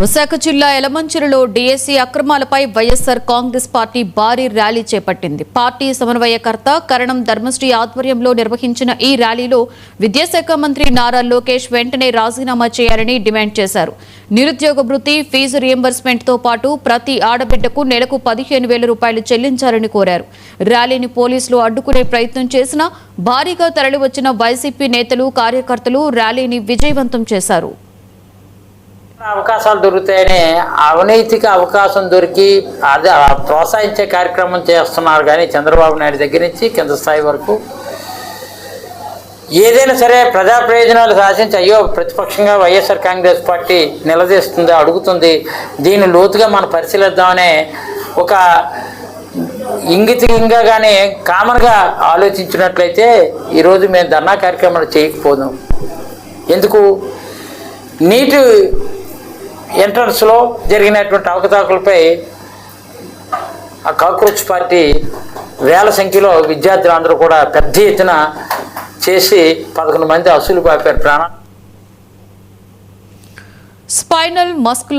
విశాఖ జిల్లా యలమంచిలిలో DSC అక్రమాలపై YSR Congress party భారీ rally చేపట్టింది. పార్టీ సమన్వయకర్త కరణం ధర్మశ్రీ ఆధ్వర్యంలో నిర్వహించిన ఈ ర్యాలీలో విద్యాశాఖ మంత్రి నారా లోకేష్ వెంటనే రాజీనామా చేయాలని డిమాండ్ చేశారు. నిరుద్యోగ భృతి, ఫీజు రియంబర్స్మెంట్ తో పాటు ప్రతి ఆడబిడ్డకు నెలకు 15,000 రూపాయలు చెల్లించాలని కోరారు. ర్యాలీని పోలీసులు అడ్డుకునే ప్రయత్నం చేసినా భారీగా తరలివచ్చిన వైసీపీ నేతలు, కార్యకర్తలు ర్యాలీని విజయవంతం చేశారు. అవకాశాలు దొరుకుతాయని అవినీతికి అవకాశం దొరికి అది ప్రోత్సహించే కార్యక్రమం చేస్తున్నారు. కానీ చంద్రబాబు నాయుడు దగ్గర నుంచి కింద స్థాయి వరకు ఏదైనా సరే ప్రజా ప్రయోజనాలు శాసించి అయ్యో ప్రతిపక్షంగా వైఎస్ఆర్ కాంగ్రెస్ పార్టీ నిలదీస్తుంది, అడుగుతుంది, దీన్ని లోతుగా మనం పరిశీలిద్దామనే ఒక ఇంగితంగా కానీ కామన్గా ఆలోచించినట్లయితే ఈరోజు మేము ధర్నా కార్యక్రమాలు చేయకపోదాం. ఎందుకు? నీటి ఎంట్రన్స్లో జరిగినటువంటి అవకతవకలపై ఆ కాక్రోచ్ పార్టీ వేల సంఖ్యలో విద్యార్థులందరూ కూడా పెద్ద ఎత్తున చేసి 11 మంది అసూలు పాపారు ప్రాణం. Spinal muscular